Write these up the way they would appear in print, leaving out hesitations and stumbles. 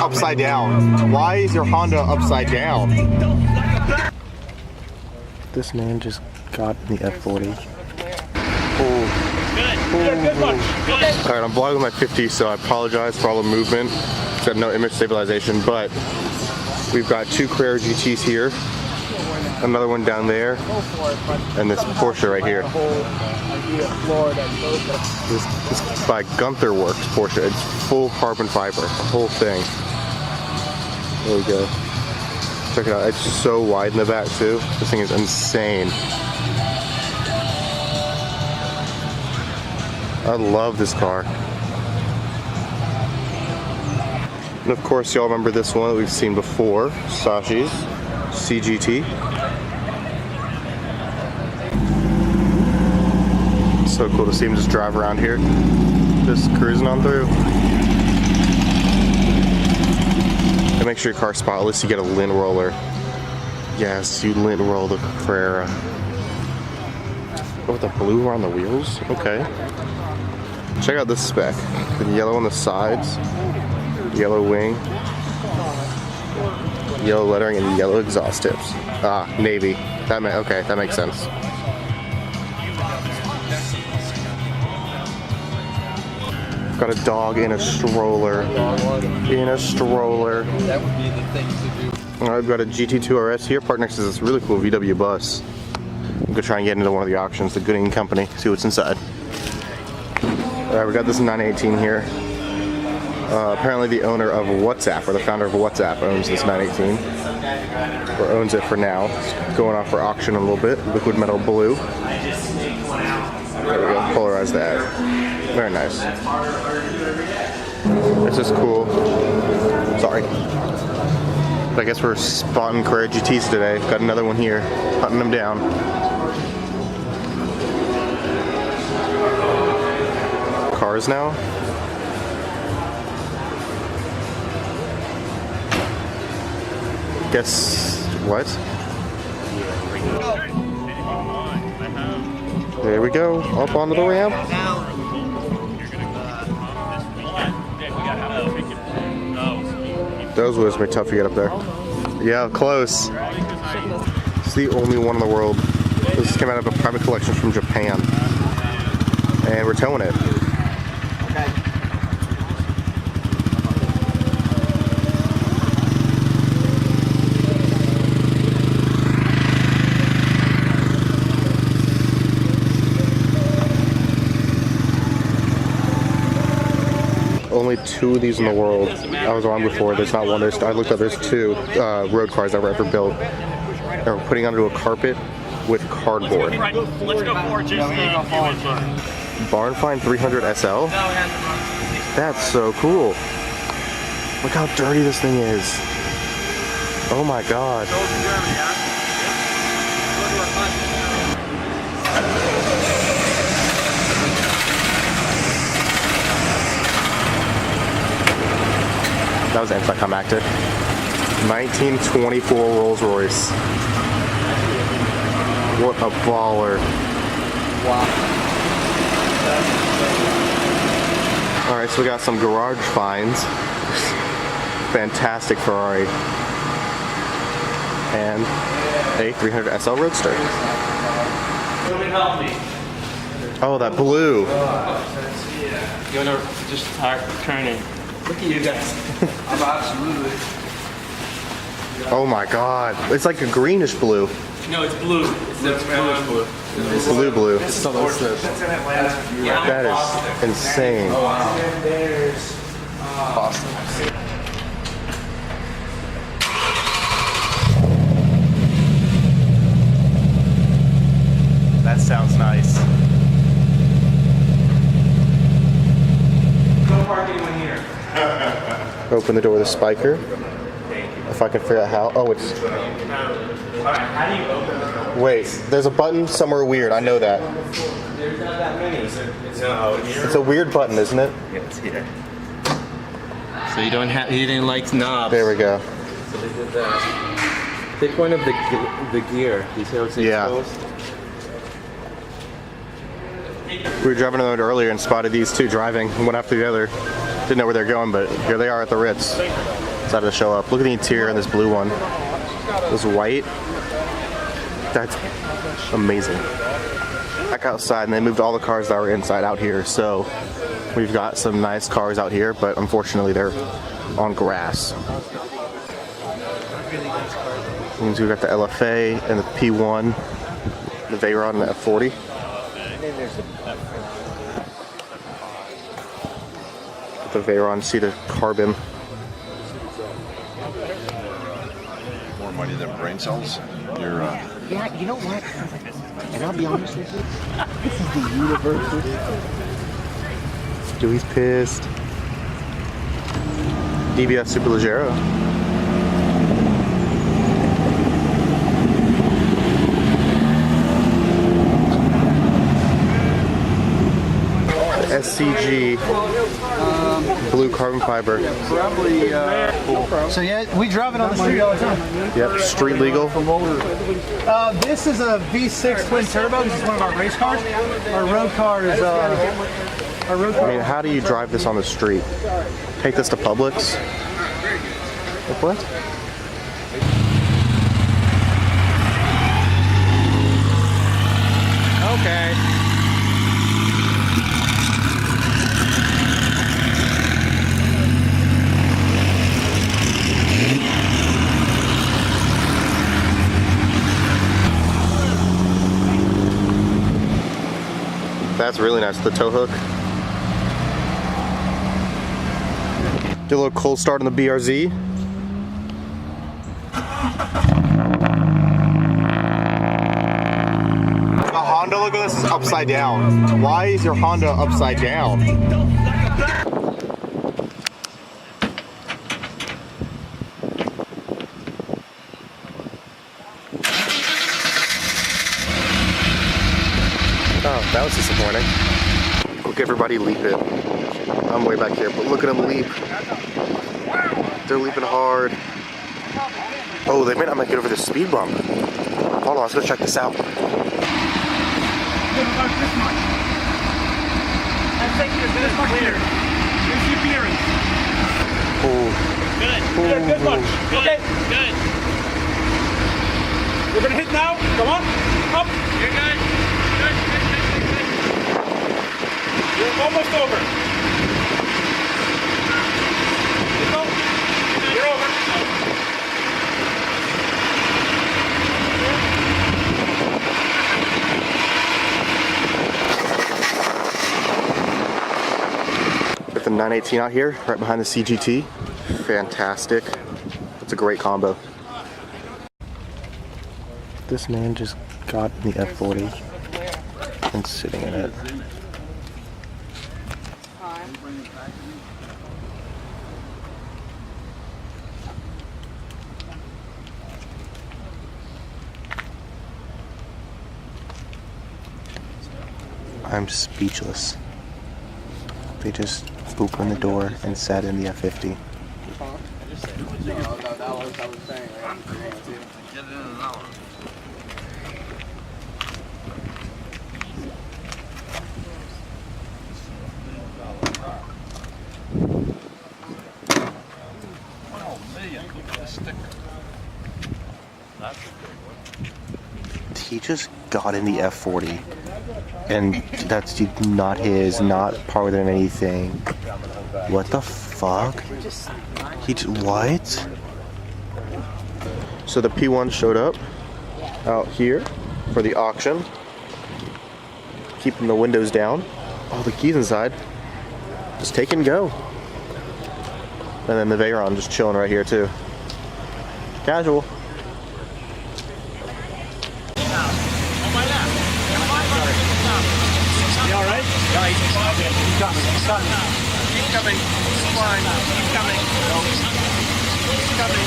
upside down? Why is your Honda upside down? This man just got in the F40. Alright, I'm vlogging my 50, so I apologize for all the movement. It's got no image stabilization, but we've got two Carrera GTs here, another one down there, and this Porsche right here. This is by Gunther Works Porsche. It's full carbon fiber, the whole thing. There we go. Check it out. It's so wide in the back too. This thing is insane. I love this car. And of course, y'all remember this one that we've seen before, Sashi's CGT. So cool to see him just drive around here, just cruising on through. And make sure your car's spotless. You get a lint roller. Yes, you lint roll the Carrera. Oh, with the blue around the wheels. Okay. Check out this spec. The yellow on the sides, yellow wing, yellow lettering, and yellow exhaust tips. Ah, navy. Okay, that makes sense. Got a dog in a stroller. In a stroller. That would be the thing to do. Alright, I've got a GT2 RS here, parked next to this really cool VW bus. I'm gonna try and get into one of the auctions, the Gooding Company, see what's inside. Alright, we got this 918 here. Apparently the owner of WhatsApp, or the founder of WhatsApp, owns this 918. Or owns it for now. It's going off for auction in a little bit. Liquid metal blue. There we go, polarize that. Very nice. This is cool. Sorry. But I guess we're spotting Carrera GTs today. Got another one here, hunting them down. Cars now. Guess what? There we go, up onto the ramp. Those wheels are tough to get up there. Yeah, close. It's the only one in the world. This came out of a private collection from Japan. And we're towing it. Only two of these in the world. I was wrong before. There's not one. I looked up. There's two road cars that were ever built. And we're putting onto a carpet with cardboard. Let's go forward. Barn Find 300 SL. That's so cool. Look how dirty this thing is. Oh my god. That was anticlimactic. 1924 Rolls Royce. What a baller. Wow. Alright, so we got some garage finds. Fantastic Ferrari. And a 300 SL Roadster. Oh, that blue. You wanna just start turning? Look at you guys. I'm absolutely. Oh my god. It's like a greenish blue. No, it's blue. It's bluish blue. It's blue. It's delicious. That is insane. Oh, wow. And then there's Boston. That sounds nice. No parking in here. Open the door with a spiker. If I can figure out how. Oh, it's. How do you open it? Wait, there's a button somewhere weird. I know that. There's not that many. It's a weird button, isn't it? Yeah, it's here. So you don't have. You didn't like knobs. There we go. So they did that. They point up the gear. You see how it's exposed? We were driving around earlier and spotted these two driving one after the other. Didn't know where they're going, but here they are at the Ritz. decided to show up. Look at the interior in this blue one. This white. That's amazing. Back outside, and they moved all the cars that were inside out here. So we've got some nice cars out here, but unfortunately they're on grass. Means we've got the LFA and the P1, the Veyron and the F40. The Veyron, see the carbon. More money than brain cells. You're Yeah, you know what? And I'll be honest with you, this is the universe. Dewey's pissed. DBS Superleggero. SCG blue carbon fiber. Probably, So yeah, we drive it on the street all the time. Yep, street legal. This is a V6 twin turbo. This is one of our race cars. Our road car is our road car. I mean, how do you drive this on the street? Take this to Publix? Like what? Okay. That's really nice, the tow hook. Get a little cold start on the BRZ. The Honda, look at this, is upside down. Why is your Honda upside down? Oh, that was disappointing. Look, everybody leap it. I'm way back here, but look at them leap. They're leaping hard. Oh, they may not make it over the speed bump. Hold on, let's go check this out. I think you're this much clear. Here's the appearance. Oh, Good. Good, good much. Okay. Good. We're gonna hit now. Come on. Up. You're good. Good, good, good, good, good. You're almost over. You go. You're over. got the 918 out here, right behind the CGT. Fantastic. It's a great combo. This man just got in the F40 and sitting in it. I'm speechless. They just opened the door and sat in the F50. He just got in the F40. And that's not his, not part of anything. What the fuck? What? So the P1 showed up out here for the auction. Keeping the windows down. All the keys inside. Just take and go. And then the Veyron just chilling right here too. Casual. He's coming. He's coming. He's flying. He's coming. He's coming.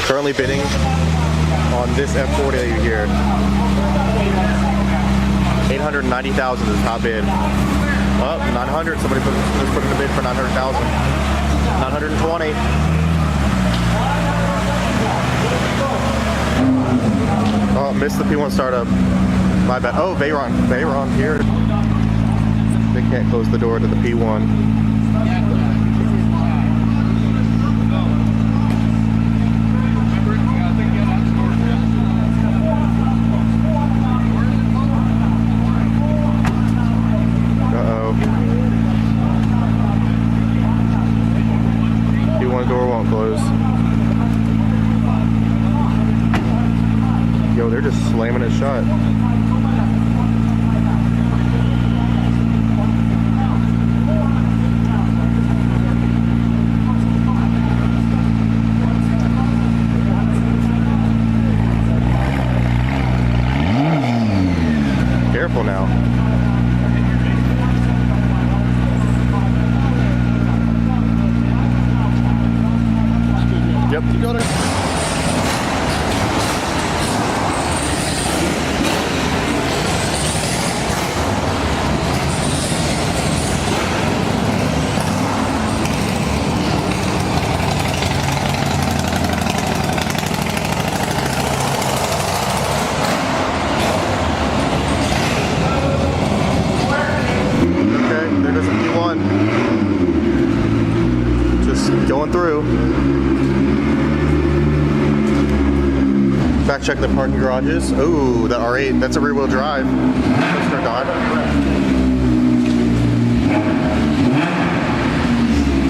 Currently bidding on this F40 that you hear. 890,000 is the top bid. Well, 900. Somebody put in a bid for 900,000. 920. Oh, missed the P1 startup. My bad. Oh, Veyron here. They can't close the door to the P1. Door won't close. Yo, they're just slamming it shut. Careful now. Yep, you got it. Okay, there goes a P1. Just going through. Back check the parking garages. Ooh, the R8, that's a rear wheel drive. Let's turn on.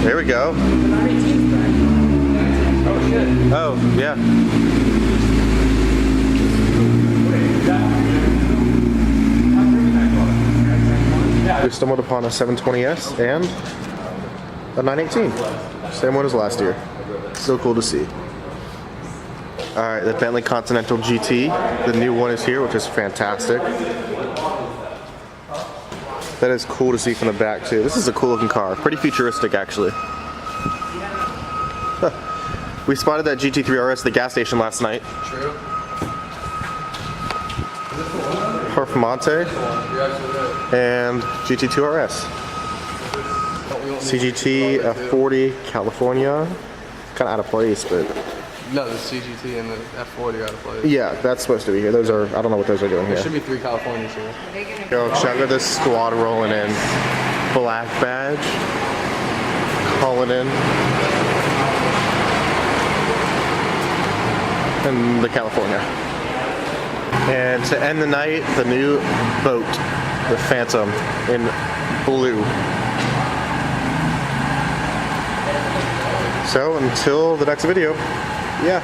There we go. Oh shit. Oh, yeah. We stumbled upon a 720S and a 918. Same one as last year. So cool to see. Alright, the Bentley Continental GT. The new one is here, which is fantastic. That is cool to see from the back too. This is a cool looking car. Pretty futuristic actually. We spotted that GT3 RS at the gas station last night. True. Performante and GT2 RS. CGT F40 California. Kind of out of place, but no, the CGT and the F40 are out of place. yeah, that's supposed to be here. Those are, I don't know what those are doing There here. should be 3 Californias here. Yo, check out this squad rolling in. Black badge. Calling in. And the California. And to end the night, the new boat, the Phantom in blue. So until the next video, yeah.